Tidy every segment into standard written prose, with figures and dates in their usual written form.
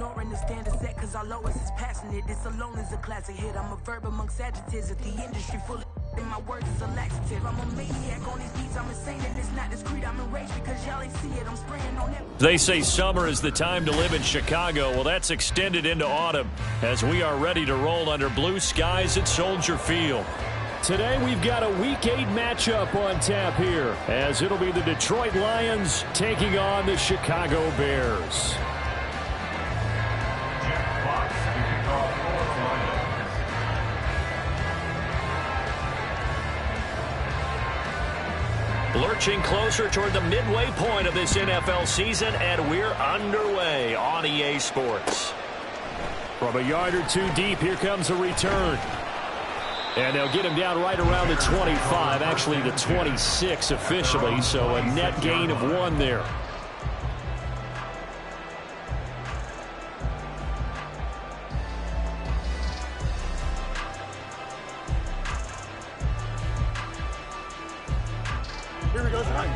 ignoring the standard set, cause our lowest is passionate. This alone is a classic hit. I'm a verb amongst adjectives. If the industry full of and my words is a laxative. I'm a maniac on these beats. I'm insane and it's not discreet. I'm enraged because y'all ain't see it. I'm spraying on it. They say summer is the time to live in Chicago. Well, that's extended into autumn as we are ready to roll under blue skies at Soldier Field. Today we've got a Week 8 matchup on tap here, as it'll be the Detroit Lions taking on the Chicago Bears. Lurching closer toward the midway point of this NFL season, and we're underway on EA Sports. From a yard or two deep, here comes a return. And they'll get him down right around the 25, actually the 26 officially, so a net gain of 1 there. Here we go, John.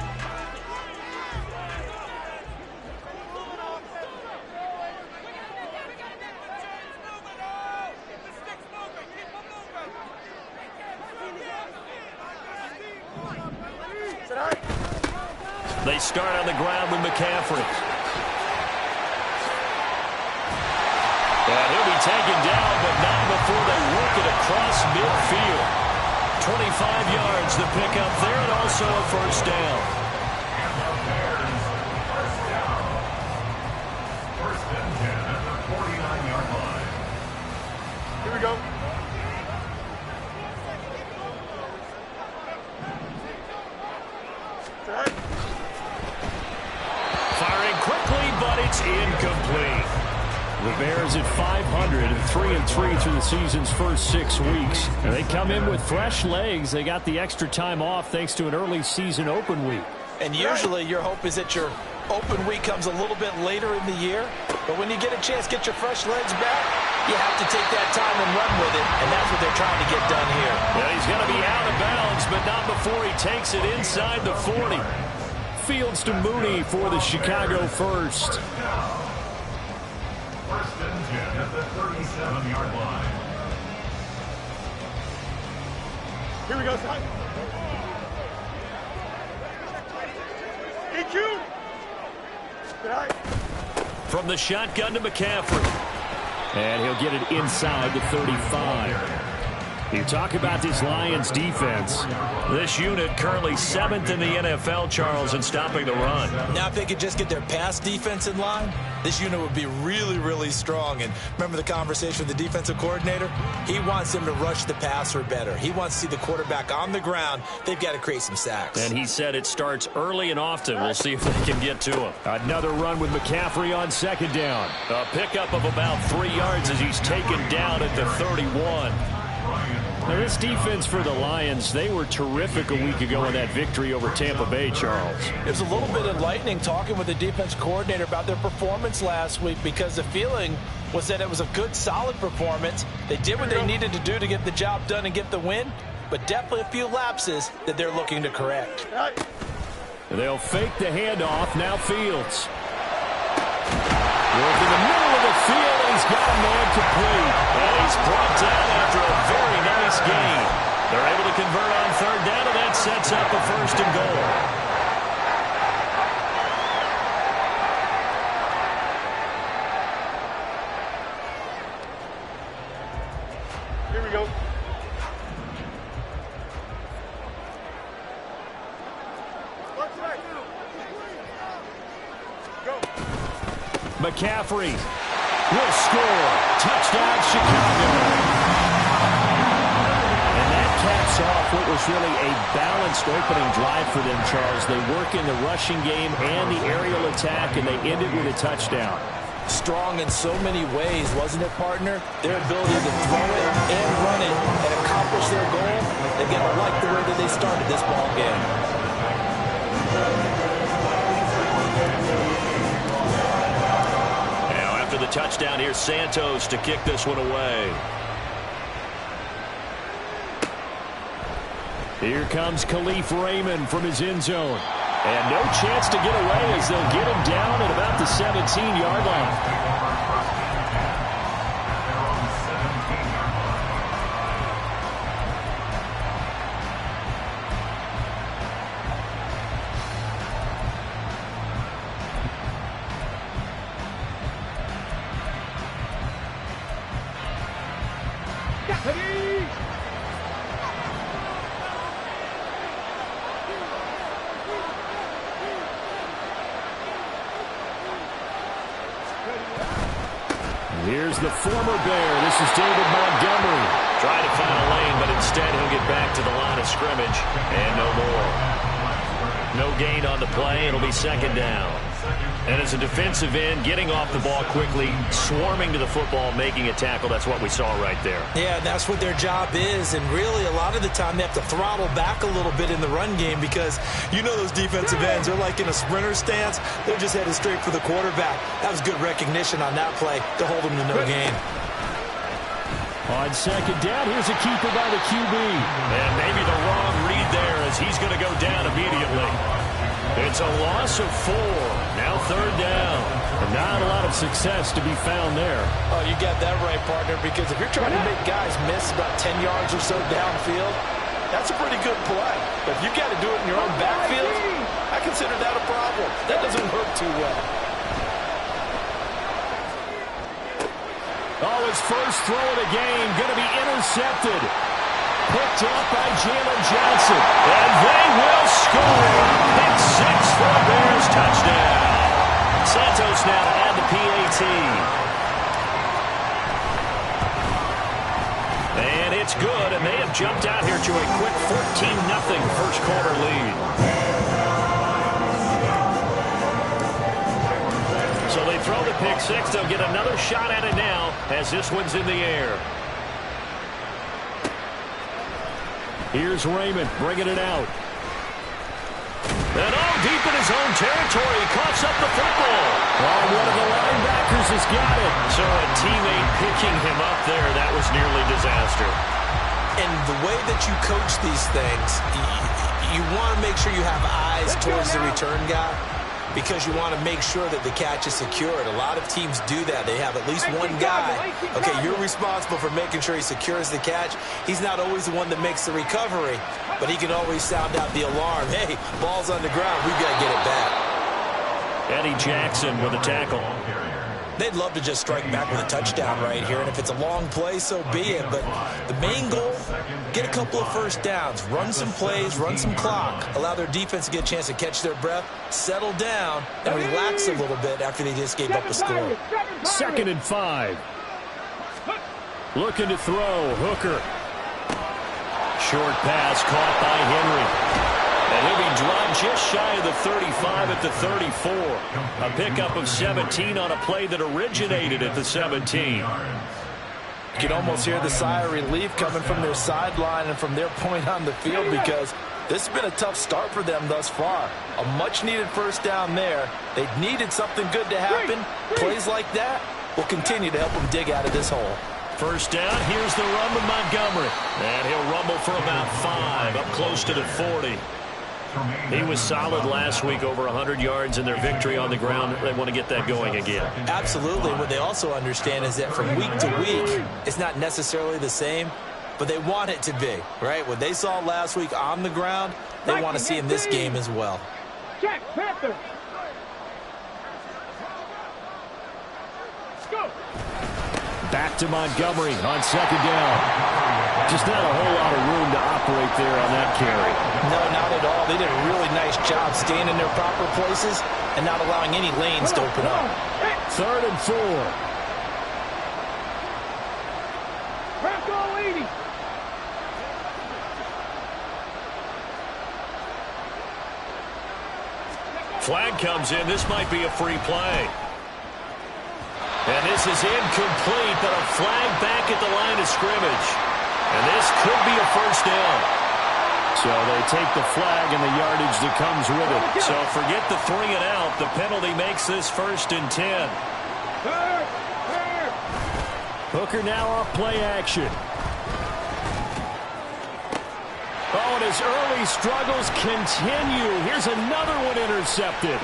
They start on the ground with McCaffrey. And he'll be taken down, but not before they work it across midfield. 25 yards the pickup there, and also a first down. First and 10 at the 49-yard line. Here we go. Firing quickly, but it's incomplete. The Bears at 500 and 3-3 through the season's first 6 weeks. And they come in with fresh legs. They got the extra time off thanks to an early season open week. And usually your hope is that your open week comes a little bit later in the year. But when you get a chance to get your fresh legs back, you have to take that time and run with it. And that's what they're trying to get done here. Yeah, he's going to be out of bounds, but not before he takes it inside the 40. Fields to Mooney for the Chicago first. First and 10 at the 37-yard line. Here we go, son. EQ. From the shotgun to McCaffrey. And he'll get it inside the 35. You talk about this Lions defense. This unit currently 7th in the NFL, Charles, in stopping the run. Now if they could just get their pass defense in line, this unit would be really, really strong. And remember the conversation with the defensive coordinator? He wants them to rush the passer better. He wants to see the quarterback on the ground. They've got to create some sacks. And he said it starts early and often. We'll see if they can get to him. Another run with McCaffrey on second down. A pickup of about 3 yards as he's taken down at the 31. Now, this defense for the Lions, they were terrific a week ago in that victory over Tampa Bay, Charles. It was a little bit enlightening talking with the defense coordinator about their performance last week, because the feeling was that it was a good, solid performance. They did what they needed to do to get the job done and get the win, but definitely a few lapses that they're looking to correct. They'll fake the handoff. Now Fields. Work in the middle of the field. He's got a man complete. And he's brought down after a very nice gain. They're able to convert on third down, and that sets up a first and goal. Here we go. McCaffrey will score. Touchdown, Chicago. And that caps off what was really a balanced opening drive for them, Charles. They work in the rushing game and the aerial attack, and they ended with a touchdown. Strong in so many ways, wasn't it, partner? Their ability to throw it and run it and accomplish their goal. They're going to like the way that they started this ball game. The touchdown here, Santos to kick this one away. Here comes Khalif Raymond from his end zone. And no chance to get away as they'll get him down at about the 17-yard line. Here's the former Bear. This is David Montgomery. Trying to find a lane, but instead he'll get back to the line of scrimmage. And no more. No gain on the play. It'll be second down. And as a defensive end, getting off the ball quickly, swarming to the football, making a tackle, that's what we saw right there. Yeah, that's what their job is. And really, a lot of the time, they have to throttle back a little bit in the run game because you know those defensive ends are like in a sprinter stance. They're just headed straight for the quarterback. That was good recognition on that play to hold them to no gain. On second down, here's a keeper by the QB. And maybe the wrong read there as he's going to go down immediately. It's a loss of 4. Now third down. And not a lot of success to be found there. Oh, you got that right, partner, because if you're trying to make guys miss about 10 yards or so downfield, that's a pretty good play. But if you got to do it in your own backfield, I consider that a problem. That doesn't work too well. Oh, his first throw of the game going to be intercepted. Picked up by Jalen Johnson. And they will score. Pick 6 for a Bears touchdown. Santos now to add the PAT. And it's good, and they have jumped out here to a quick 14-0 first quarter lead. So they throw the pick 6. They'll get another shot at it now as this one's in the air. Here's Raymond bringing it out. And deep in his own territory, he coughs up the football. Oh, one of the linebackers has got it. So a teammate picking him up there, that was nearly disaster. And the way that you coach these things, you want to make sure you have eyes towards the return guy, because you want to make sure that the catch is secured. A lot of teams do that. They have at least one guy. Okay, you're responsible for making sure he secures the catch. He's not always the one that makes the recovery, but he can always sound out the alarm. Hey, ball's on the ground. We've got to get it back. Eddie Jackson with a tackle. They'd love to just strike back with a touchdown right here, and if it's a long play, so be it. But the main goal, get a couple of first downs, run some plays, run some clock, allow their defense to get a chance to catch their breath, settle down, and relax a little bit after they just gave up a score. 2nd and 5. Looking to throw. Hooker. Short pass caught by Henry. And he'll be dropped just shy of the 35 at the 34. A pickup of 17 on a play that originated at the 17. You can almost hear the sigh of relief coming from their sideline and from their point on the field, because this has been a tough start for them thus far. A much-needed first down there. They needed something good to happen. Plays like that will continue to help them dig out of this hole. First down, here's the run with Montgomery. And he'll rumble for about 5, up close to the 40. He was solid last week, over 100 yards in their victory on the ground. They want to get that going again. Absolutely. What they also understand is that from week to week, it's not necessarily the same, but they want it to be, right? What they saw last week on the ground, they want to see in this game as well. Check, Panther. Let's go. Back to Montgomery on second down. Just not a whole lot of room to operate there on that carry. No, not at all. They did a really nice job staying in their proper places and not allowing any lanes to open up. 3rd and 4. Bronco 80. Flag comes in. This might be a free play. And this is incomplete, but a flag back at the line of scrimmage. And this could be a first down. So they take the flag and the yardage that comes with it. So forget the 3 and out. The penalty makes this 1st and 10. Hooker now off play action. Oh, and his early struggles continue. Here's another one intercepted.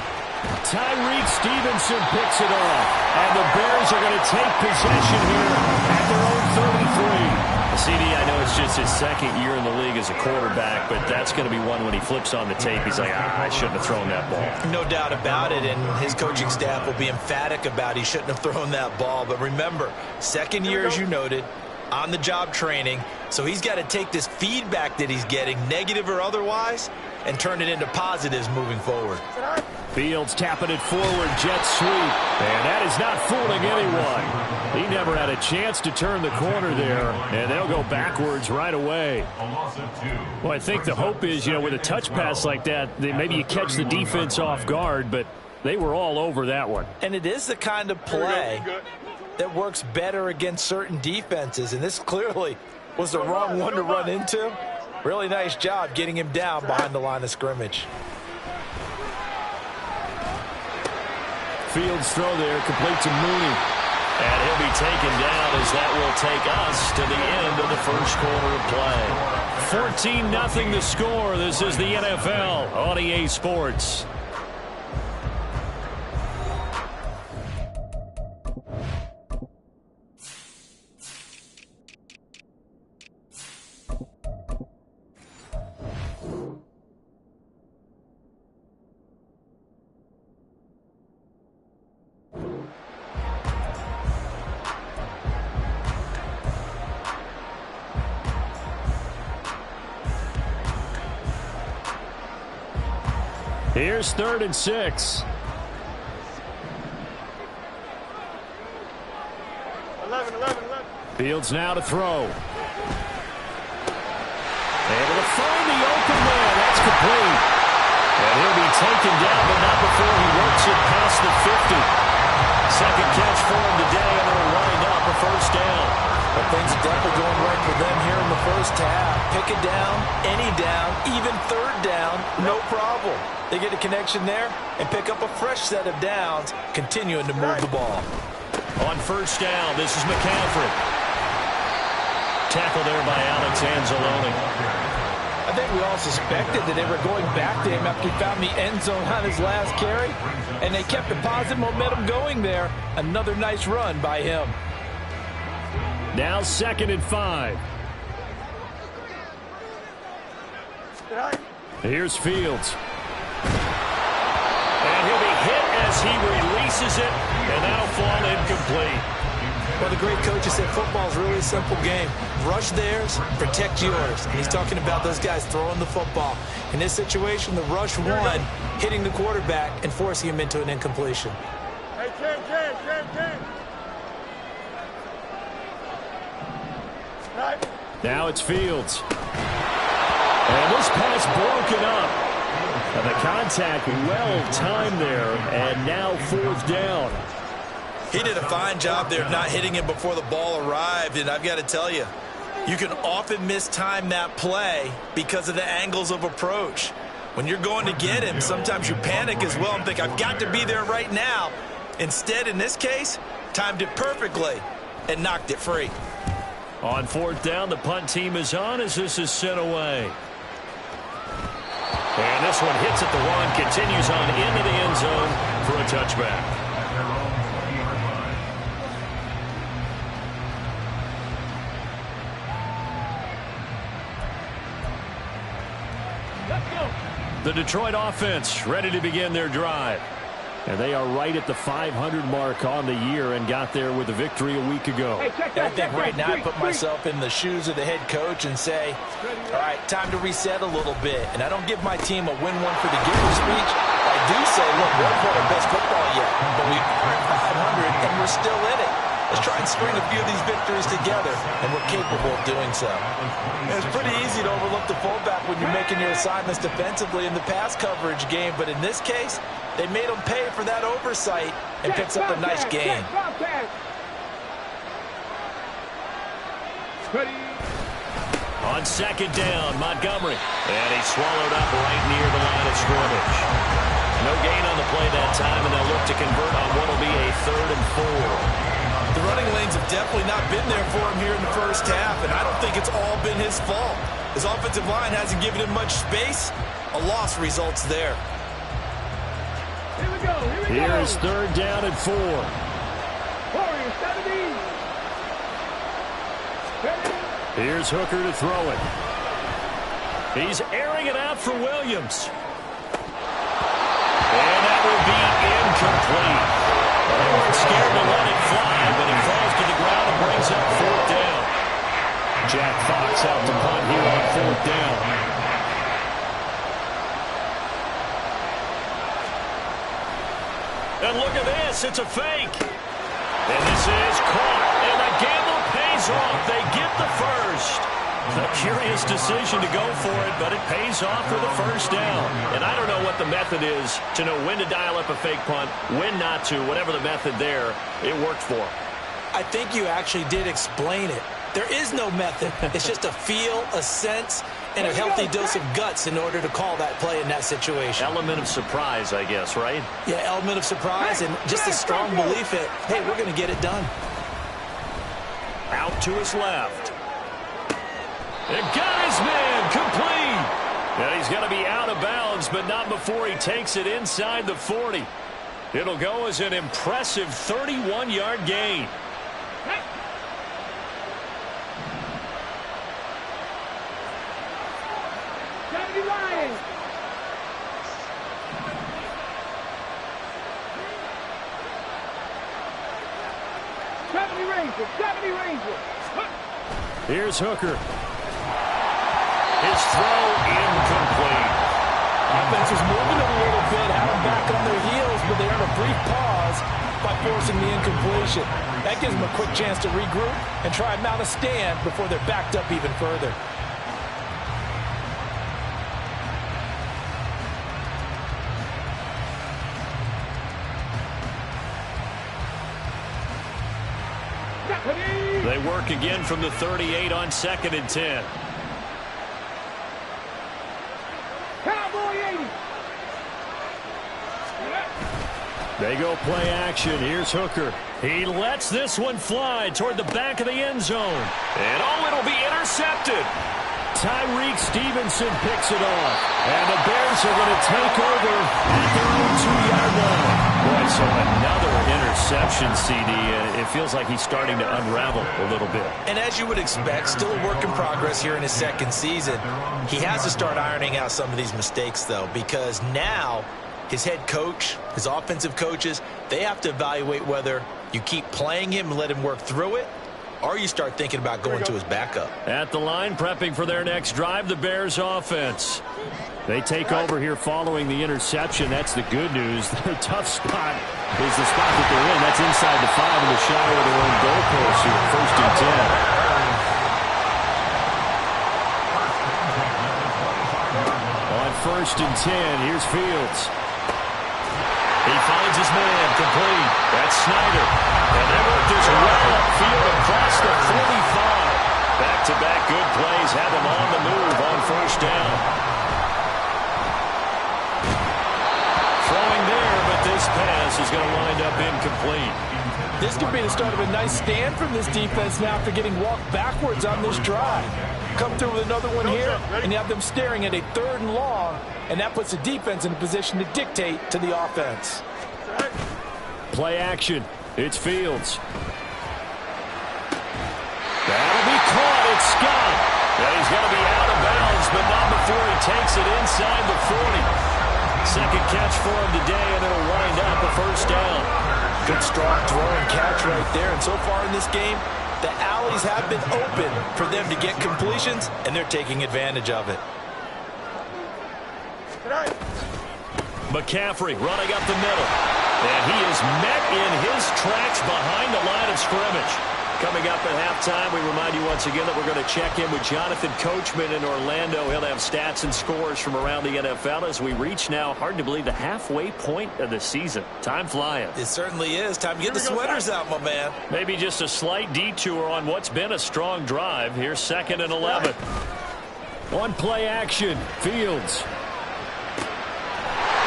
Tyreek Stevenson picks it off. And the Bears are going to take possession here at their own 33. CD, I know it's just his 2nd year in the league as a quarterback, but that's going to be one when he flips on the tape. He's like, I shouldn't have thrown that ball. No doubt about it, and his coaching staff will be emphatic about he shouldn't have thrown that ball. But remember, 2nd year, as you noted, on-the-job training. So he's got to take this feedback that he's getting, negative or otherwise, and turn it into positives moving forward. Fields tapping it forward, jet sweep. And that is not fooling anyone. He never had a chance to turn the corner there, and they'll go backwards right away. Well, I think the hope is, with a touch pass like that, maybe you catch the defense off guard, but they were all over that one. And it is the kind of play that works better against certain defenses, and this clearly was the wrong one to run into. Really nice job getting him down behind the line of scrimmage. Fields throw there, complete to Mooney. And he'll be taken down as that will take us to the end of the first quarter of play. 14-0 the score. This is the NFL on EA Sports. Here's 3rd and 6. 11, 11, 11. Fields now to throw. Able to find the open man. That's complete. And he'll be taken down, but not before he works it past the 50. Second catch for him today, and they'll wind up a first down. But things are definitely going right for them here in the first half. Pick it down, any down, even 3rd down, no problem. They get a connection there and pick up a fresh set of downs, continuing to move the ball. On first down, this is McCaffrey. Tackle there by Alex Anzalone. I think we all suspected that they were going back to him after he found the end zone on his last carry, and they kept the positive momentum going there. Another nice run by him. Now 2nd and 5. Here's Fields. And he'll be hit as he releases it, and that'll fall incomplete. Well, the great coach has said football is really a simple game. Rush theirs, protect yours. And he's talking about those guys throwing the football. In this situation, the rush won, hitting the quarterback and forcing him into an incompletion. Hey, Ken. Now it's Fields. And this pass broken up. And the contact well timed there, and now 4th down. He did a fine job there of not hitting him before the ball arrived, and I've got to tell you, you can often mistime that play because of the angles of approach. When you're going to get him, sometimes you panic as well and think, I've got to be there right now. Instead, in this case, timed it perfectly and knocked it free. On 4th down, the punt team is on as this is sent away. And this one hits at the 1, continues on into the end zone for a touchback. The Detroit offense ready to begin their drive. And they are right at the 500 mark on the year and got there with a victory a week ago. I think right now I put myself in the shoes of the head coach and say, all right, time to reset a little bit. And I don't give my team a win one for the giver speech. I do say, look, we haven't played our best football yet, but we've 500 and we're still in it. Let's try and string a few of these victories together, and we're capable of doing so. It's pretty easy to overlook the fullback when you're making your assignments defensively in the pass coverage game, but in this case, they made him pay for that oversight and picks up a nice gain. On 2nd down, Montgomery. And he's swallowed up right near the line of scrimmage. No gain on the play that time, and they'll look to convert on what will be a 3rd and 4. The running lanes have definitely not been there for him here in the first half, and I don't think it's all been his fault. His offensive line hasn't given him much space. A loss results there. Here's 3rd down and 4. Here's Hooker to throw it. He's airing it out for Williams. And that will be incomplete. They weren't scared to let it fly, but it falls to the ground and brings up 4th down. And look at this. It's a fake. And this is caught. And the gamble pays off. They get the first. A curious decision to go for it, but it pays off for the first down. And I don't know what the method is to know when to dial up a fake punt, when not to. Whatever the method there, it worked for him. I think you actually did explain it. There is no method. It's just a feel, a sense, and a healthy dose of guts in order to call that play in that situation. Element of surprise, I guess, right? Yeah, element of surprise and just a strong belief that, hey, we're going to get it done. Out to his left. And got his man complete. And he's going to be out of bounds, but not before he takes it inside the 40. It'll go as an impressive 31-yard gain. Here's Hooker. His throw incomplete. Offense was moving a little bit, had them back on their heels, but they earned a brief pause by forcing the incompletion. That gives them a quick chance to regroup and try and mount a stand before they're backed up even further. They work again from the 38 on 2nd and 10. They go play action. Here's Hooker. He lets this one fly toward the back of the end zone. And it'll be intercepted. Tyreek Stevenson picks it off. And the Bears are going to take over at their own 2-yard line. Boy, so another interception, CD. It feels like he's starting to unravel a little bit. And as you would expect, still a work in progress here in his second season. He has to start ironing out some of these mistakes, though, because now his head coach, his offensive coaches, they have to evaluate whether you keep playing him and let him work through it, or you start thinking about going to his backup. At the line, prepping for their next drive, the Bears offense. They take over here following the interception. That's the good news. Their tough spot is the spot that they're in. That's inside the 5 and the shy of their own goalpost here. 1st and 10. On 1st and 10, here's Fields. He finds his man complete. That's Snyder. And they work this well upfield across the 45. Back-to-back good plays have him on the move on 1st down. Throwing there, but this pass is going to wind up incomplete. This could be the start of a nice stand from this defense now after getting walked backwards on this drive. Come through with another one here, and you have them staring at a 3rd and long, and that puts the defense in a position to dictate to the offense. Play action. It's Fields. That'll be caught. It's Scott. And he's going to be out of bounds, but not before he takes it inside the 40. Second catch for him today, and it'll wind up a 1st down. Good strong throw and catch right there. And so far in this game, the alleys have been open for them to get completions, and they're taking advantage of it. McCaffrey running up the middle. And he is met in his tracks behind the line of scrimmage. Coming up at halftime, we remind you once again that we're going to check in with Jonathan Coachman in Orlando. He'll have stats and scores from around the NFL as we reach now, hard to believe, the halfway point of the season. Time flying. It certainly is. Time to get the sweaters out, my man. Maybe just a slight detour on what's been a strong drive. Here's 2nd and 11. On play action, Fields.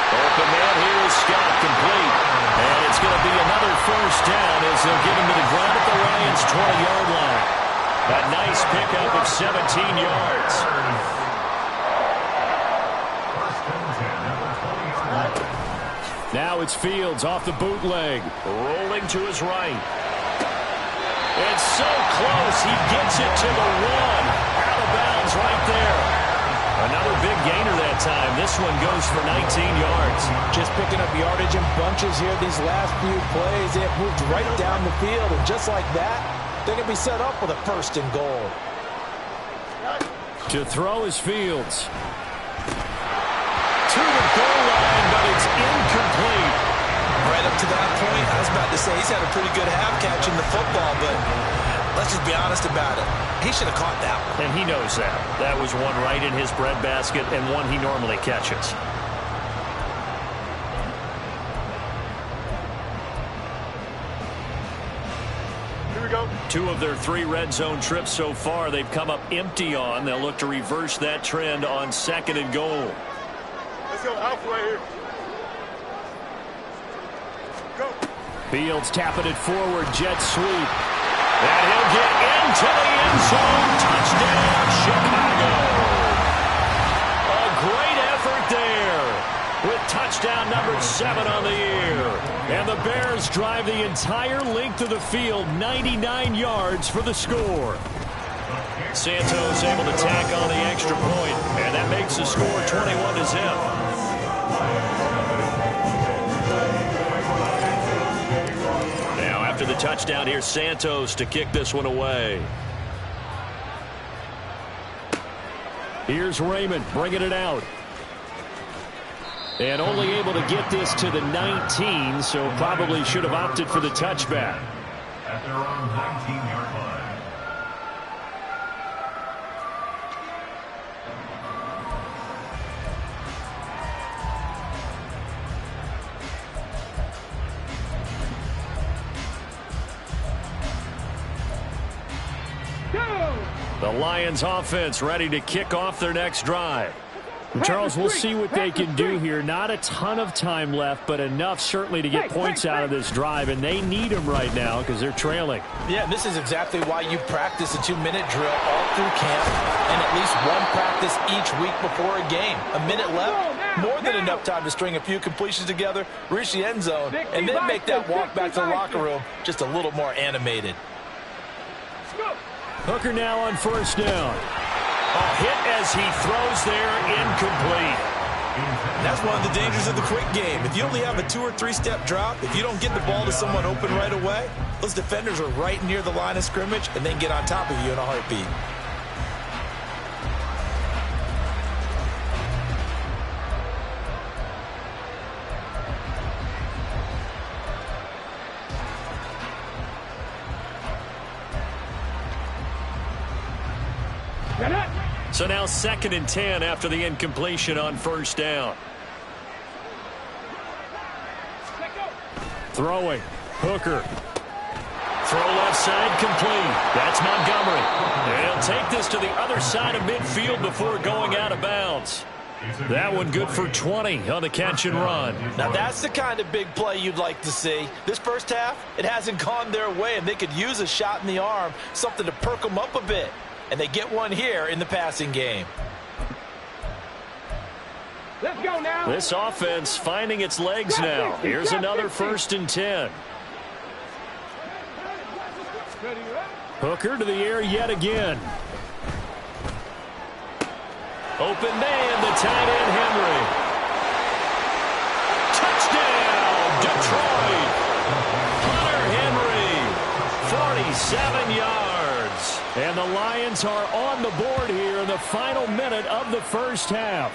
Open man here is Scott, complete. And it's going to be another 1st down as they'll get him to the ground at the Lions' 20-yard line. A nice pickup of 17 yards. Now it's Fields off the bootleg. Rolling to his right. It's so close. He gets it to the 1. Out of bounds right there. Another big gainer that time. This one goes for 19 yards. Just picking up yardage in bunches here these last few plays. They have moved right down the field, and just like that, they're going to be set up with a 1st and goal. To throw is Fields. To the goal line, but it's incomplete. right up to that point, I was about to say he's had a pretty good half catching the football, but let's just be honest about it. He should have caught that one. And he knows that. That was one right in his breadbasket and one he normally catches. Here we go. 2 of their 3 red zone trips so far they've come up empty on. They'll look to reverse that trend on 2nd and goal. Let's go. Alpha right here. Go. Fields tapping it forward, jet sweep. And he'll get into the end zone. Touchdown, Chicago. A great effort there with touchdown number 7 on the year. And the Bears drive the entire length of the field, 99 yards for the score. Santos able to tack on the extra point, and that makes the score 21-0. After the touchdown, here's Santos to kick this one away. Here's Raymond bringing it out. And only able to get this to the 19, so probably should have opted for the touchback. At their own 19-yard line. The Lions offense ready to kick off their next drive. And Charles, we'll see what they can do here. Not a ton of time left, but enough certainly to get points out of this drive, and they need them right now because they're trailing. Yeah, this is exactly why you practice a 2-minute drill all through camp and at least one practice each week before a game. A minute left, more than enough time to string a few completions together, reach the end zone, and then make that walk back to the locker room just a little more animated. Hooker now on 1st down. A hit as he throws there, incomplete. That's one of the dangers of the quick game. If you only have a 2- or 3-step drop, if you don't get the ball to someone open right away, those defenders are right near the line of scrimmage and then get on top of you in a heartbeat. So now 2nd and 10 after the incompletion on 1st down. Throwing. Hooker. Throw left side complete. That's Montgomery. And he'll take this to the other side of midfield before going out of bounds. That one good for 20 on the catch and run. Now that's the kind of big play you'd like to see. This first half, it hasn't gone their way, and they could use a shot in the arm, something to perk them up a bit. And they get one here in the passing game. Let's go now. This offense finding its legs now. Here's another 1st and 10. Hooker to the air yet again. Open man, the tight end Henry. Touchdown, Detroit. Hunter Henry, 47 yards. And the Lions are on the board here in the final minute of the first half.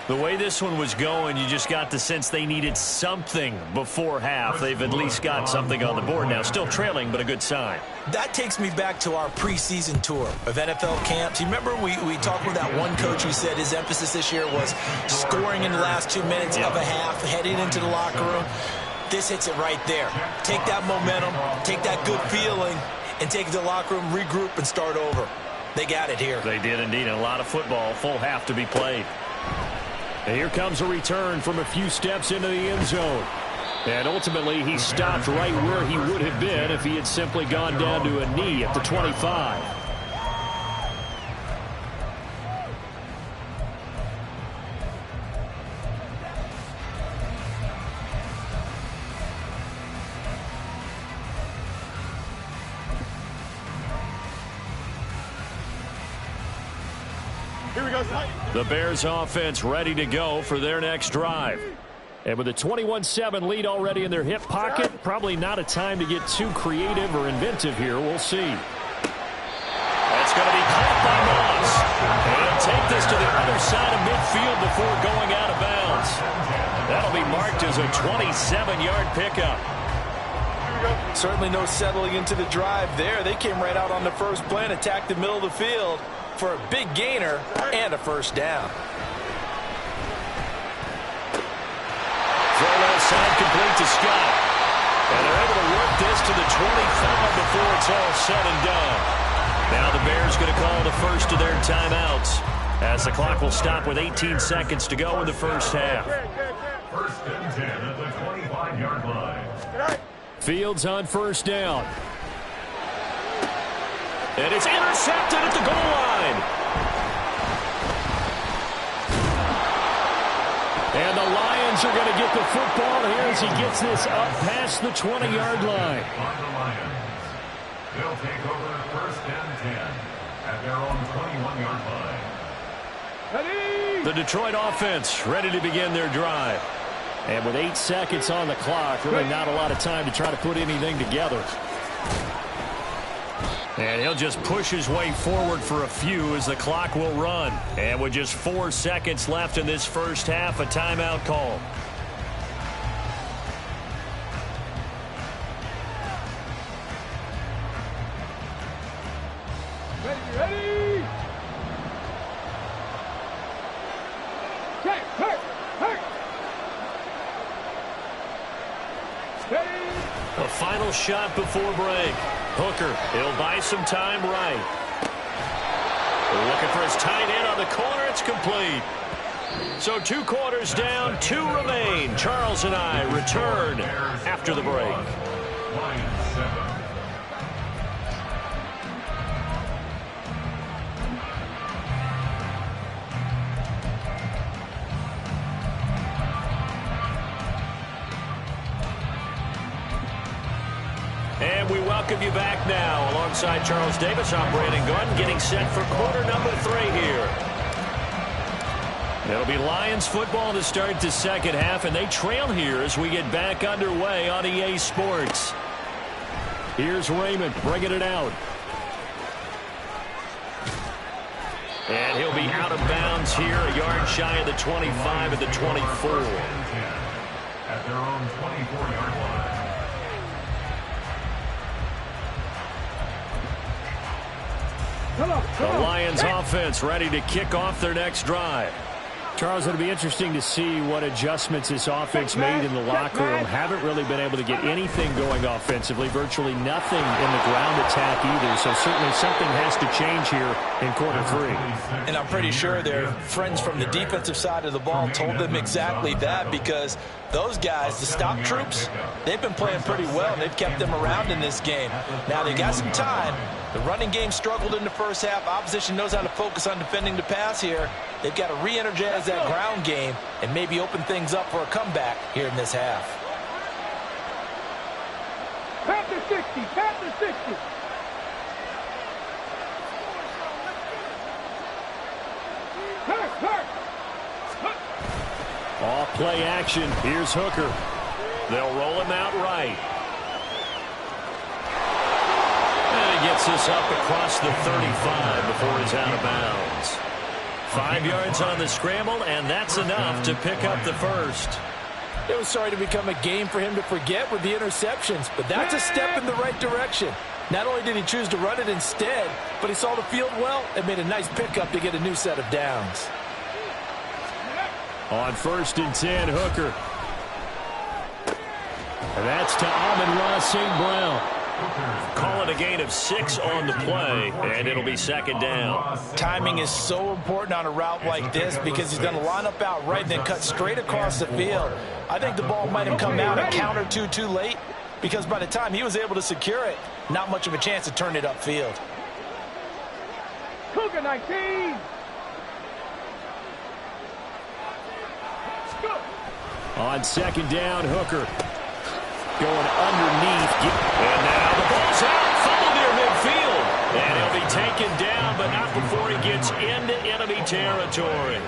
The way this one was going, you just got the sense they needed something before half. They've at least got something on the board now. Still trailing, but a good sign. That takes me back to our preseason tour of NFL camps. You remember we talked with that one coach who said his emphasis this year was scoring in the last 2 minutes of a half, heading into the locker room. This hits it right there. Take that momentum, take that good feeling, and take it to the locker room, regroup, and start over. They got it here. They did indeed. A lot of football, full half to be played. And here comes a return from a few steps into the end zone. And ultimately, he stopped right where he would have been if he had simply gone down to a knee at the 25. Here we go, The Bears offense ready to go for their next drive. And with a 21-7 lead already in their hip pocket, probably not a time to get too creative or inventive here. We'll see. That's going to be caught by Moss. And he'll take this to the other side of midfield before going out of bounds. yards. That'll be marked as a 27-yard pickup. Certainly no settling into the drive there. They came right out on the first play and attacked the middle of the field for a big gainer and a first down. Throw left side complete to Scott. And they're able to work this to the 25 before it's all said and done. Now the Bears going to call the first of their timeouts as the clock will stop with 18 seconds to go in the first half. First and 10 at the 25-yard line. Fields on first down. And it's intercepted at the goal line. And the Lions are going to get the football here as he gets this up past the 20-yard line. On the Lions. They'll take over first and 10 at their own 21-yard line. The Detroit offense ready to begin their drive. And with 8 seconds on the clock, really not a lot of time to try to put anything together. And he'll just push his way forward for a few as the clock will run. And with just 4 seconds left in this first half, a timeout call. Ready! A final shot before break. Hooker, he'll buy some time right. Looking for his tight end on the corner. It's complete. So 2 quarters down, 2 remain. Charles and I return after the break. Lions 7. And we welcome you back now alongside Charles Davis. I'm Brandon Gunn getting set for quarter number 3 here. It'll be Lions football to start the second half, and they trail here as we get back underway on EA Sports. Here's Raymond bringing it out. And he'll be out of bounds here, a yard shy of the 25 at the 24. At their own 24-yard line. The Lions offense ready to kick off their next drive. Charles, it'll be interesting to see what adjustments this offense made in the locker room. Haven't really been able to get anything going offensively, virtually nothing in the ground attack either. So certainly something has to change here in quarter 3. And I'm pretty sure their friends from the defensive side of the ball told them exactly that, because those guys, the stock troops, they've been playing pretty well. They've kept them around in this game. Now they got some time. The running game struggled in the first half. Opposition knows how to focus on defending the pass here. They've got to re-energize that ground game and maybe open things up for a comeback here in this half. Pat the 60, pat the 60. Off play action. Here's Hooker. They'll roll him out right. And he gets this up across the 35 before he's out of bounds. 5 yards on the scramble, and that's enough to pick up the first. It was starting to become a game for him to forget with the interceptions, but that's a step in the right direction. Not only did he choose to run it instead, but he saw the field well and made a nice pickup to get a new set of downs. On first and 10, Hooker. And that's to Amon-Ra St. Brown. Call it a gain of 6 on the play, and it'll be second down. Timing is so important on a route like this because he's going to line up out right and then cut straight across the field. I think the ball might have come out a count or two too late, because by the time he was able to secure it, not much of a chance to turn it upfield. Cougar 19. On second down, Hooker. Going underneath. And now the ball's out. Fumble near midfield. And he'll be taken down, but not before he gets into enemy territory.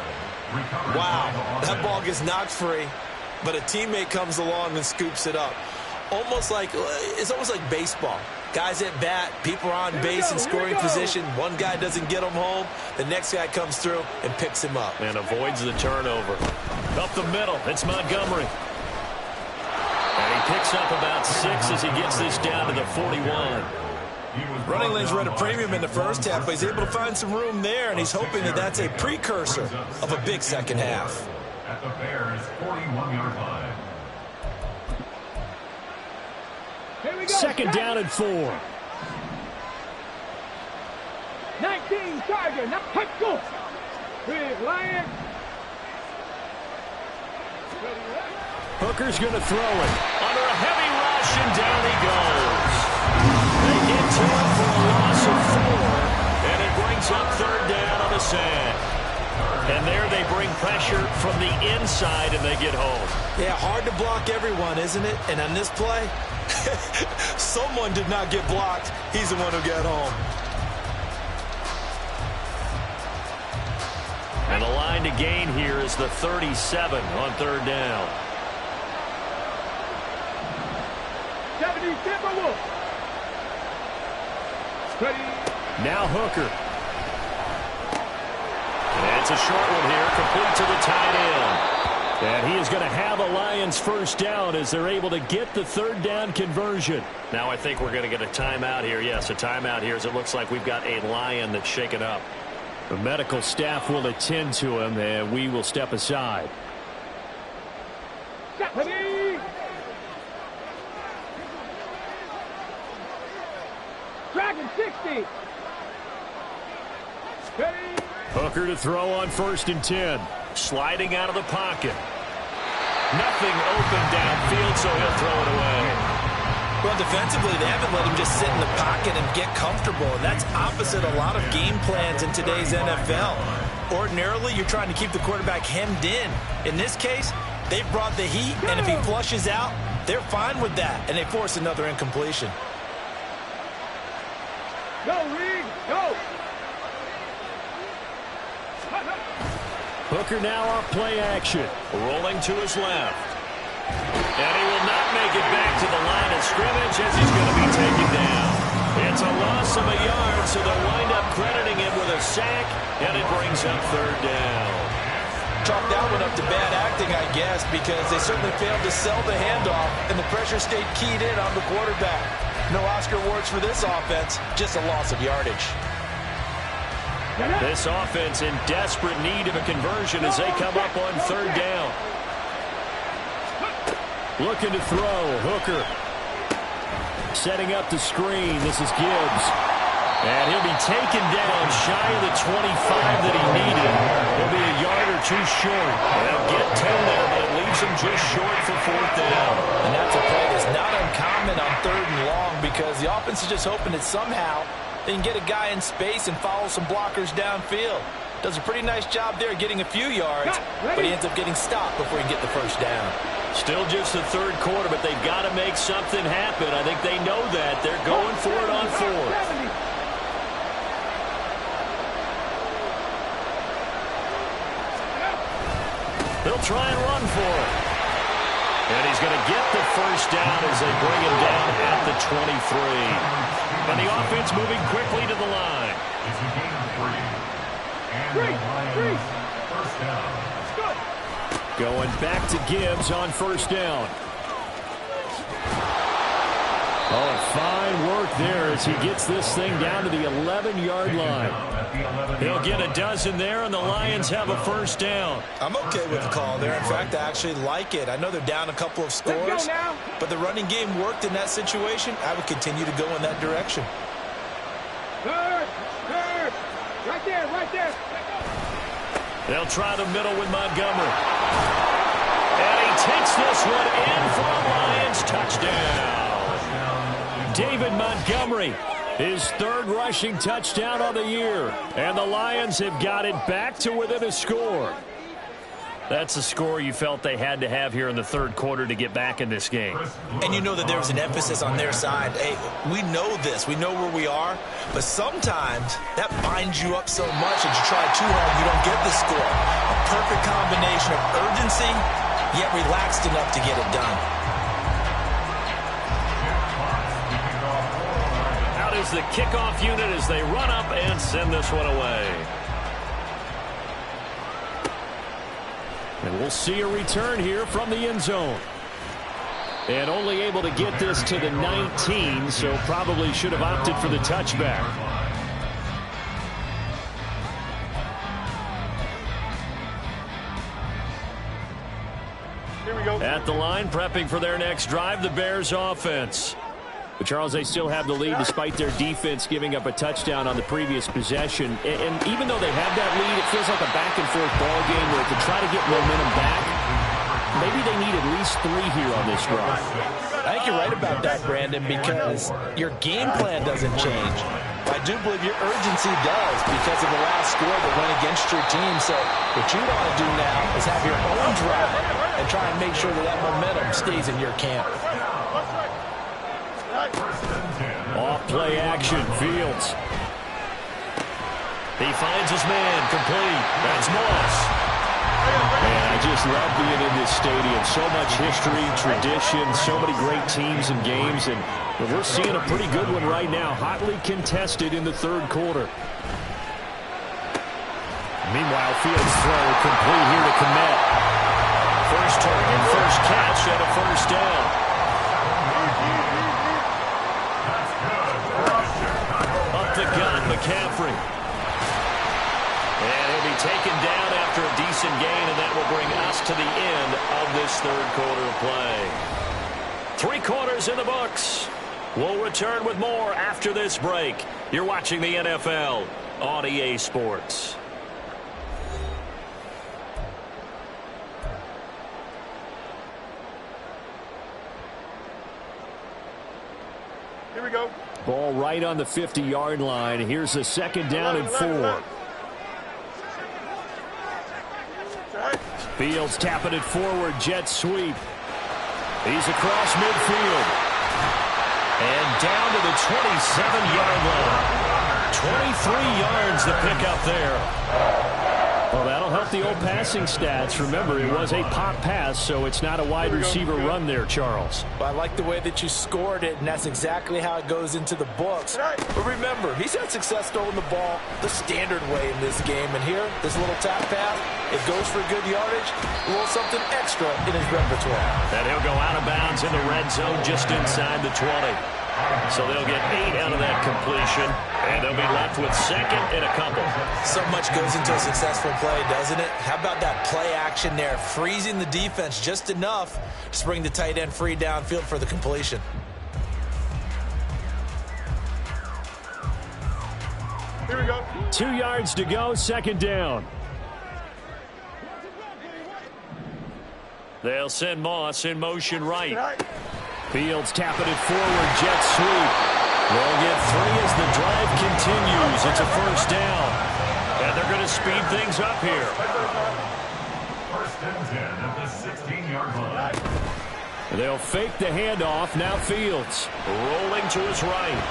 Wow, that ball gets knocked free, but a teammate comes along and scoops it up. It's almost like baseball. Guys at bat, people are on base in scoring position. One guy doesn't get him home. The next guy comes through and picks him up. And avoids the turnover. Up the middle, it's Montgomery. And he picks up about 6 as he gets this down to the 41. Running lanes were at a premium in the first half, but he's able to find some room there, and he's hoping that that's a precursor of a big second half. At the Bears' 41-yard line. Second down and 4. 19 Tiger. Now let's go. Big Lion. Hooker's going to throw it. Under a heavy rush, and down he goes. They get to him for a loss of 4, and it brings up third down on the sack. And there they bring pressure from the inside, and they get home. Yeah, hard to block everyone, isn't it? And on this play, someone did not get blocked. He's the one who got home. And the line to gain here is the 37 on third down. 70 Timberwolves. Now Hooker. And it's a short one here, complete to the tight end. And he is going to have a Lions first down as they're able to get the third down conversion. Now I think we're going to get a timeout here. Yes, a timeout here as it looks like we've got a Lion that's shaken up. The medical staff will attend to him, and we will step aside. Dragon 60. Hooker to throw on 1st and 10. Sliding out of the pocket. Nothing open downfield, so he'll throw it away. Well, defensively, they haven't let him just sit in the pocket and get comfortable, and that's opposite a lot of game plans in today's NFL. Ordinarily, you're trying to keep the quarterback hemmed in. In this case, they've brought the heat, and if he flushes out, they're fine with that, and they force another incompletion. Go, Reed, go! Hooker now off play action. Rolling to his left. And he will not make it back to the line of scrimmage as he's going to be taken down. It's a loss of a yard, so they'll wind up crediting him with a sack, and it brings up third down. Chalk that one up to bad acting, I guess, because they certainly failed to sell the handoff, and the pressure stayed keyed in on the quarterback. No Oscar awards for this offense, just a loss of yardage. This offense in desperate need of a conversion as they come up on third down. Looking to throw, Hooker. Setting up the screen, this is Gibbs. And he'll be taken down shy of the 25 that he needed. He'll be a yard or two short. They'll get 10 there, but it leaves him just short for fourth down. And that's a play that's not uncommon on third and long because the offense is just hoping that somehow they can get a guy in space and follow some blockers downfield. Does a pretty nice job there getting a few yards, but he ends up getting stopped before he can get the first down. Still just the third quarter, but they've got to make something happen. I think they know that. They're going for it on fourth. They'll try and run for it. And he's going to get the first down as they bring him down at the 23. And the offense moving quickly to the line. It's a gain of 3. And the Lions first down. Going back to Gibbs on first down. Oh, and fine work there as he gets this thing down to the 11-yard line. He'll get a dozen there, and the Lions have a first down. I'm okay with the call there. In fact, I actually like it. I know they're down a couple of scores, but the running game worked in that situation. I would continue to go in that direction. Third. Right there, right there. They'll try the middle with Montgomery. And he takes this one in for a Lions touchdown. David Montgomery, his third rushing touchdown on the year. And the Lions have got it back to within a score. That's a score you felt they had to have here in the third quarter to get back in this game. And you know that there was an emphasis on their side. Hey, we know this. We know where we are. But sometimes that binds you up so much that you try too hard, you don't get the score. A perfect combination of urgency, yet relaxed enough to get it done. is the kickoff unit as they run up and send this one away. And we'll see a return here from the end zone. And only able to get this to the 19, so probably should have opted for the touchback. Here we go. At the line, prepping for their next drive, the Bears offense. But Charles, they still have the lead despite their defense giving up a touchdown on the previous possession. And even though they have that lead, it feels like a back-and-forth ball game where to try to get momentum back, maybe they need at least 3 here on this drive. I think you're right about that, Brandon, because your game plan doesn't change. I do believe your urgency does because of the last score that went against your team. So what you want to do now is have your own drive and try and make sure that that momentum stays in your camp. Off play action, Fields. He finds his man, complete. That's Moss. Man, I just love being in this stadium. So much history, tradition, so many great teams and games, and we're seeing a pretty good one right now. Hotly contested in the third quarter. Meanwhile, Fields throw complete here to Komet. First target, first catch, and a first down. Up the gun, McCaffrey. And he'll be taken down after a decent gain, and that will bring us to the end of this third quarter of play. 3 quarters in the books. We'll return with more after this break. You're watching the NFL on EA Sports. Here we go. Ball right on the 50-yard line. Here's a second down and 4. Fields tapping it forward, jet sweep. He's across midfield. And down to the 27-yard line. 23 yards the pickup there. Well, that'll help the old passing stats. Remember, it was a pop pass, so it's not a wide receiver run there, Charles. But I like the way that you scored it, and that's exactly how it goes into the books. But remember, he's had success throwing the ball the standard way in this game. And here, this little tap pass, it goes for good yardage, a little something extra in his repertoire. And he'll go out of bounds in the red zone just inside the 20. So they'll get 8 out of that completion, and they'll be left with second and a couple. So much goes into a successful play, doesn't it? How about that play action there, freezing the defense just enough to bring the tight end free downfield for the completion. Here we go. 2 yards to go, second down. They'll send Moss in motion right. Fields tapping it forward, jet sweep. They'll get 3 as the drive continues. It's a first down. And they're going to speed things up here. First and 10 at the 16-yard line. They'll fake the handoff. Now Fields. Rolling to his right.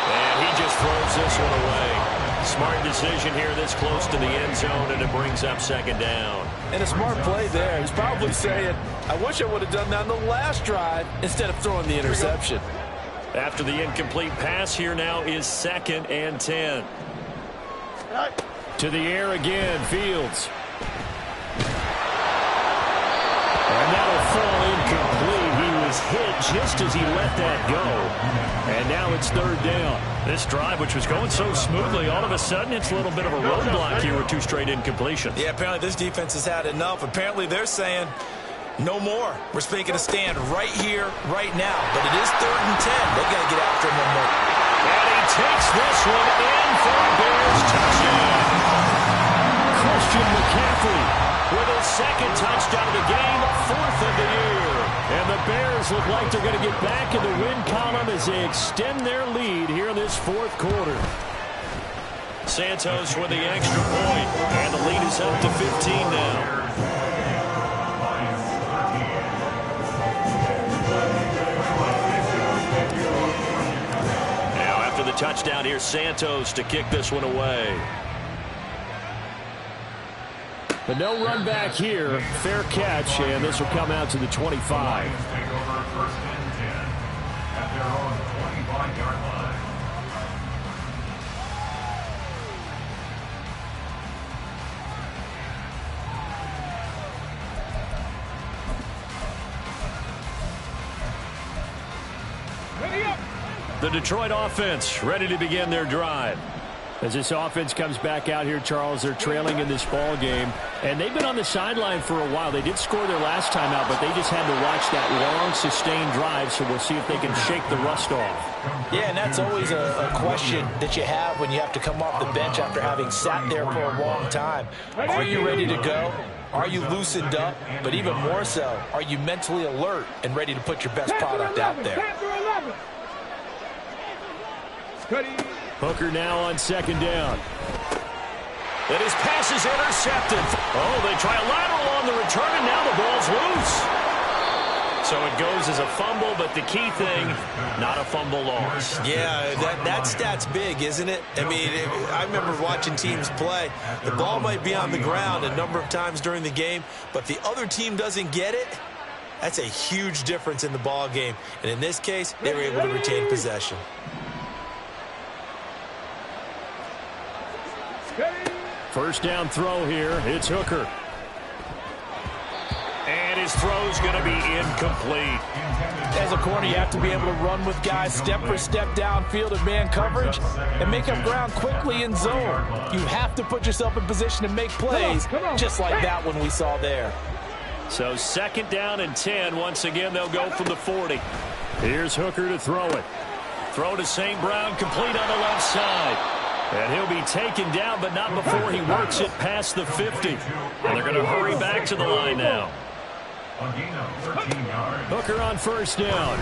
And he just throws this one away. Smart decision here this close to the end zone, and it brings up second down. And a smart play there. He's probably saying, I wish I would have done that on the last drive instead of throwing the interception. After the incomplete pass, here now is second and 10. To the air again, Fields. And that'll fall incomplete. He was hit just as he let that go. And now it's third down. This drive, which was going so smoothly, all of a sudden it's a little bit of a roadblock here with 2 straight incompletions. Yeah, apparently this defense has had enough. Apparently they're saying no more. We're making a stand right here, right now. But it is third and 10. They got to get after him one more. And he takes this one in for a Bears touchdown. Christian McCaffrey With his second touchdown of the game, 4th of the year. And the Bears look like they're going to get back in the win column as they extend their lead here in this 4th quarter. Santos with the extra point, and the lead is up to 15 now. Now after the touchdown, here's Santos to kick this one away. But no run back here. Fair catch, and this will come out to the 25. Take over first and 10 at their own 25-yard line. The Detroit offense ready to begin their drive. As this offense comes back out here, Charles, they're trailing in this ball game, and they've been on the sideline for a while. They did score their last time out, but they just had to watch that long, sustained drive, so we'll see if they can shake the rust off. Yeah, and that's always a question that you have when you have to come off the bench after having sat there for a long time. Are you ready to go? Are you loosened up? But even more so, are you mentally alert and ready to put your best product out there? Hooker now on second down. And his pass is intercepted. Oh, they try a lateral on the return, and now the ball's loose. So it goes as a fumble, but the key thing, not a fumble loss. Yeah, that stat's big, isn't it? I mean, I remember watching teams play. The ball might be on the ground a number of times during the game, but the other team doesn't get it. That's a huge difference in the ball game. And in this case, they were able to retain possession. First down throw here. It's Hooker. And his throw's going to be incomplete. As a corner, you have to be able to run with guys step for step downfield of man coverage and make up ground quickly in zone. You have to put yourself in position to make plays, just like that one we saw there. So second down and 10. Once again, they'll go from the 40. Here's Hooker to throw it. Throw to St. Brown, complete on the left side. And he'll be taken down, but not before he works it past the 50. And they're going to hurry back to the line now. Hooker on first down.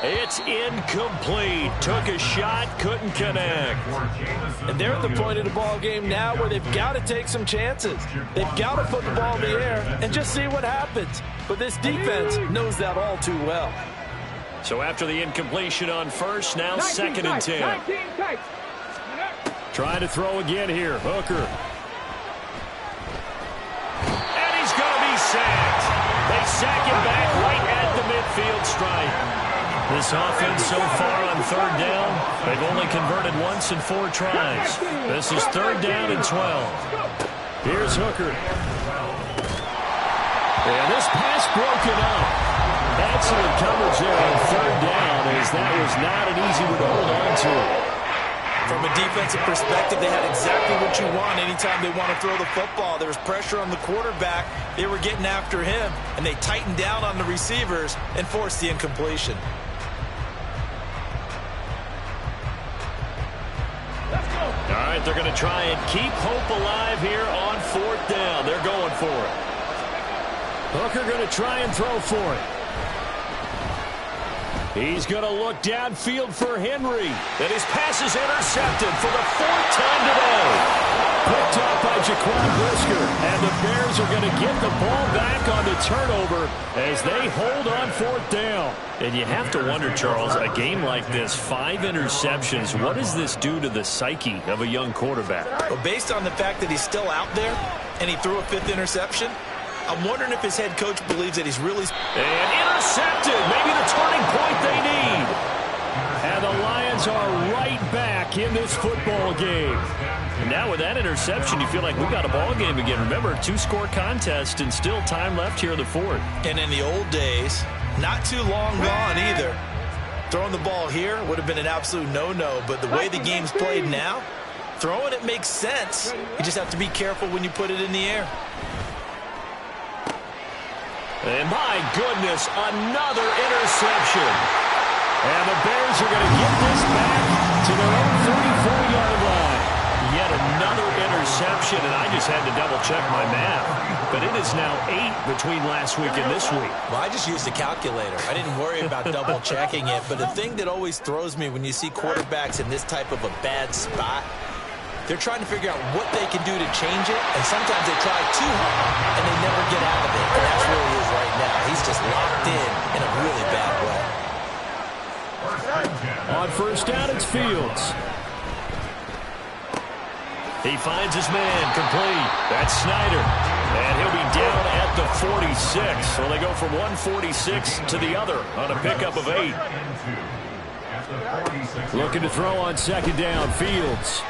It's incomplete. Took a shot, couldn't connect. And they're at the point of the ball game now where they've got to take some chances. They've got to put the ball in the air and just see what happens. But this defense knows that all too well. So after the incompletion on first, now second and 10. Trying to throw again here. Hooker. And he's going to be sacked. They sack him back right at the midfield stripe. This offense so far on third down, they've only converted once in 4 tries. This is third down and 12. Here's Hooker. And this pass broken up. Excellent coverage there on third down, as that was not an easy one to hold on to. From a defensive perspective, they had exactly what you want anytime they want to throw the football. There was pressure on the quarterback. They were getting after him, and they tightened down on the receivers and forced the incompletion. All right, they're going to try and keep hope alive here on fourth down. They're going for it. Hooker going to try and throw for it. He's going to look downfield for Henry. And his pass is intercepted for the 4th time today. Picked up by Jaquan Brisker. And the Bears are going to get the ball back on the turnover as they hold on fourth down. And you have to wonder, Charles, a game like this, 5 interceptions, what does this do to the psyche of a young quarterback? Well, based on the fact that he's still out there and he threw a 5th interception, I'm wondering if his head coach believes that he's really... And intercepted. Maybe the turning point they need. And the Lions are right back in this football game. And now with that interception, you feel like we got a ball game again. Remember, 2-score contest and still time left here in the 4th. And in the old days, not too long gone either. Throwing the ball here would have been an absolute no-no. But the way the game's played now, throwing it makes sense. You just have to be careful when you put it in the air. And my goodness, another interception. And the Bears are going to get this back to their own 34-yard line. Yet another interception, and I just had to double-check my math. But it is now 8 between last week and this week. Well, I just used a calculator. I didn't worry about double-checking it. But the thing that always throws me when you see quarterbacks in this type of a bad spot, they're trying to figure out what they can do to change it, and sometimes they try too hard, and they never get out of it. And that's where he is right now. He's just locked in a really bad way. On first down, it's Fields. He finds his man, complete. That's Snyder. And he'll be down at the 46. So they go from 146 to the other on a pickup of 8. Looking to throw on second down, Fields.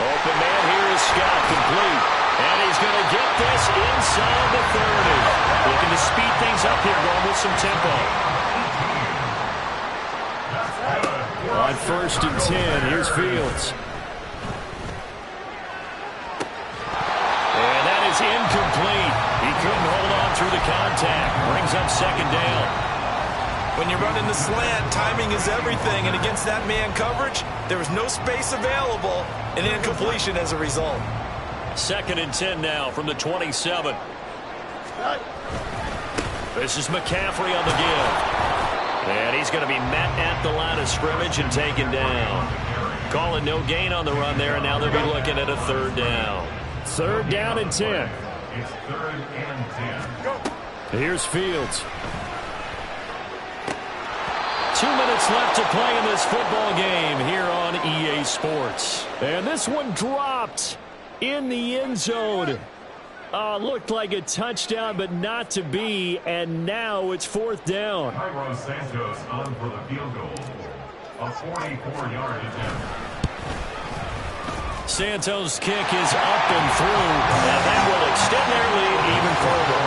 Open man here is Scott, complete. And he's going to get this inside the 30. Looking to speed things up here, going with some tempo. On 1st and 10, here's Fields. And that is incomplete. He couldn't hold on through the contact. Brings up 2nd down. When you're running the slant, timing is everything, and against that man coverage, there was no space available, and incompletion as a result. 2nd and 10 now from the 27. This is McCaffrey on the give. And he's going to be met at the line of scrimmage and taken down. Calling no gain on the run there, and now they'll be looking at a 3rd down. 3rd down and 10. It's 3rd and 10. Here's Fields. 2 minutes left to play in this football game here on EA Sports. And this one dropped in the end zone. Looked like a touchdown, but not to be. And now it's 4th down. Cairo Santos on for the field goal. A 44-yard attempt. Santos' kick is up and through, and that will extend their lead even further.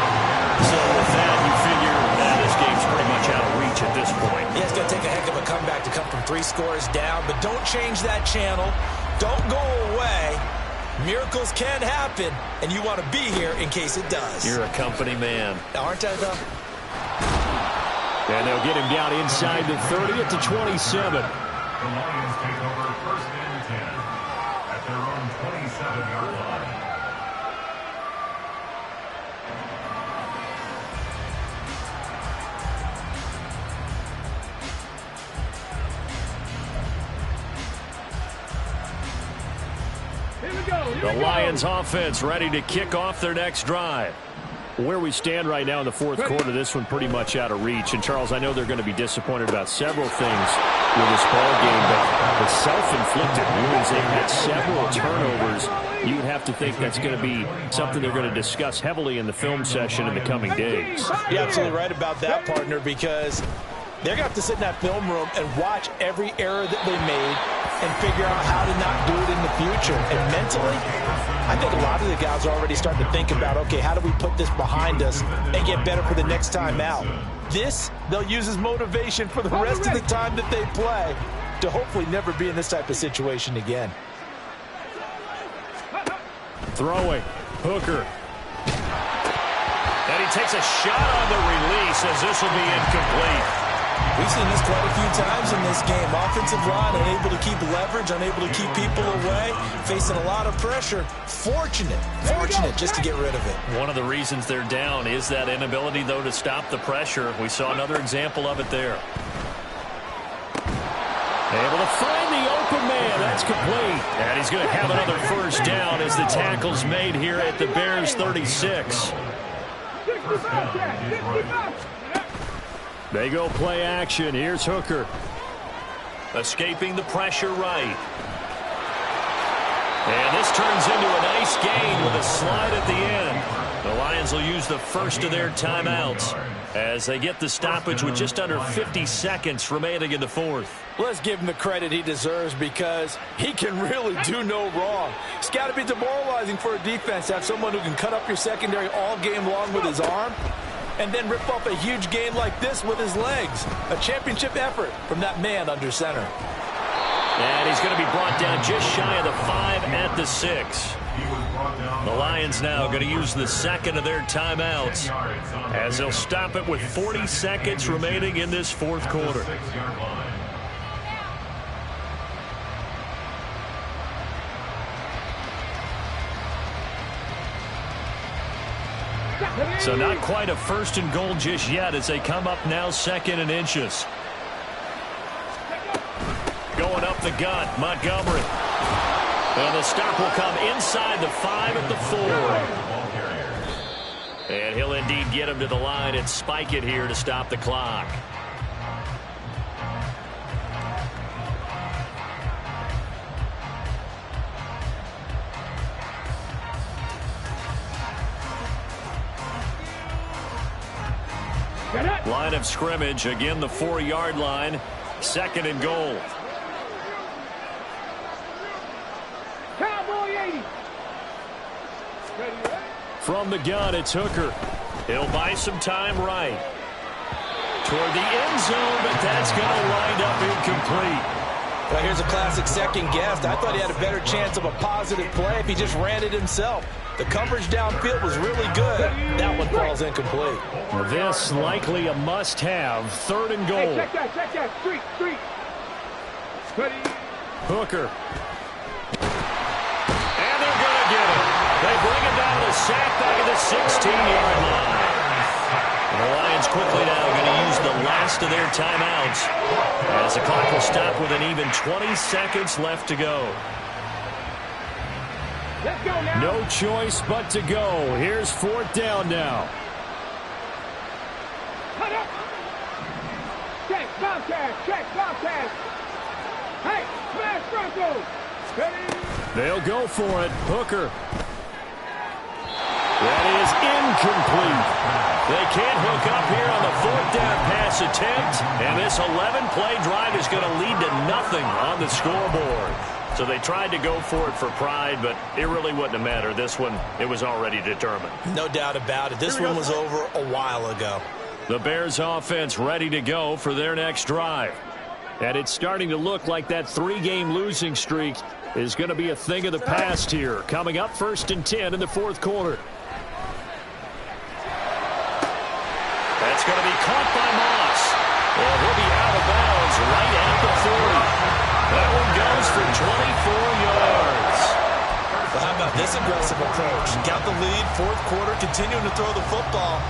So with that, you figure that this game's pretty much out of reach at this point. Yeah, it's going to take a heck of a comeback to come from 3 scores down, but don't change that channel. Don't go away. Miracles can happen, and you want to be here in case it does. You're a company man. Aren't I, though? And they'll get him down inside the 30 at the 27. The Lions take over 1st and 10 at their own 27-yard line. The Lions offense ready to kick off their next drive. Where we stand right now in the 4th quarter, this one pretty much out of reach. And, Charles, I know they're going to be disappointed about several things with this ball game, but the self-inflicted wounds, they've had several turnovers. You would have to think that's going to be something they're going to discuss heavily in the film session in the coming days. You're absolutely right about that, partner, because they're going to have to sit in that film room and watch every error that they made and figure out how to not do it in the future. And mentally, I think a lot of the guys are already starting to think about, okay, how do we put this behind us and get better for the next time out? This, they'll use as motivation for the rest of the time that they play to hopefully never be in this type of situation again. Throwing. Hooker. And he takes a shot on the release as this will be incomplete. We've seen this quite a few times in this game. Offensive line unable to keep leverage, unable to keep people away, facing a lot of pressure. Fortunate just to get rid of it. One of the reasons they're down is that inability, though, to stop the pressure. We saw another example of it there. Able to find the open man. That's complete. And he's going to have another 1st down as the tackle's made here at the Bears' 36. They go play action. Here's Hooker. Escaping the pressure right. And this turns into a nice gain with a slide at the end. The Lions will use the first of their timeouts as they get the stoppage with just under 50 seconds remaining in the 4th. Let's give him the credit he deserves because he can really do no wrong. It's got to be demoralizing for a defense to have someone who can cut up your secondary all game long with his arm and then rip off a huge game like this with his legs. A championship effort from that man under center. And he's going to be brought down just shy of the 5 at the 6. The Lions now going to use the second of their timeouts as they'll stop it with 40 seconds remaining in this 4th quarter. So not quite a 1st and goal just yet as they come up now 2nd and inches. Going up the gut, Montgomery. And the stop will come inside the 5 at the 4. And he'll indeed get him to the line and spike it here to stop the clock. Line of scrimmage, again the 4-yard line, 2nd and goal. From the gun, it's Hooker. He'll buy some time right. toward the end zone, but that's going to wind up incomplete. Well, here's a classic second guess. I thought he had a better chance of a positive play if he just ran it himself. The coverage downfield was really good. That one falls incomplete. Well, this likely a must-have. 3rd and goal. Hey, check that. Street. Ready. Hooker. And they're going to get it. They bring it down to the sack back at the 16-yard line. The Lions quickly now going to use the last of their timeouts as the clock will stop with an even 20 seconds left to go. Let's go now. No choice but to go. Here's 4th down now. Cut up. Check, Bobcat. Hey, smash Broncos. Ready. They'll go for it. Hooker. That is incomplete. They can't hook up here on the 4th down pass attempt, and this 11-play drive is going to lead to nothing on the scoreboard. So they tried to go for it for pride, but it really wouldn't have mattered. This one, it was already determined. No doubt about it. This one was over a while ago. The Bears offense ready to go for their next drive. And it's starting to look like that 3-game losing streak is going to be a thing of the past here. Coming up 1st and 10 in the 4th quarter. That's going to be caught by Moss. Well, he'll be out of bounds right at the 40. That one goes for 24 yards. Well, how about this aggressive approach? Got the lead, 4th quarter, continuing to throw the football.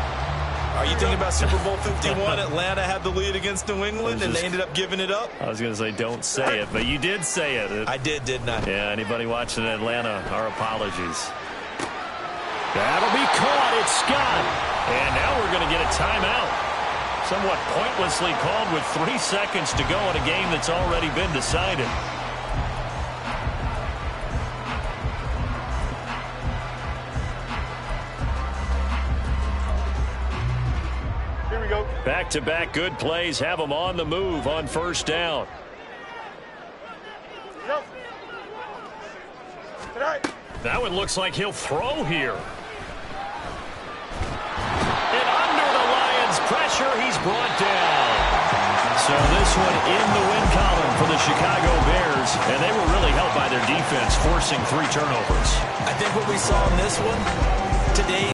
Are you thinking about Super Bowl 51? Atlanta had the lead against New England, and they ended up giving it up? I was going to say don't say it, but you did say it. I did, didn't I? Yeah, anybody watching Atlanta, our apologies. That'll be caught. It's Scott. And now we're going to get a timeout. Somewhat pointlessly called with 3 seconds to go in a game that's already been decided. Here we go. Back-to-back good plays have them on the move on 1st down. Go. Tonight. That one looks like he'll throw here. And under the Lions' pressure, he's brought down. So this one in the win column for the Chicago Bears, and they were really helped by their defense, forcing 3 turnovers. I think what we saw in this one today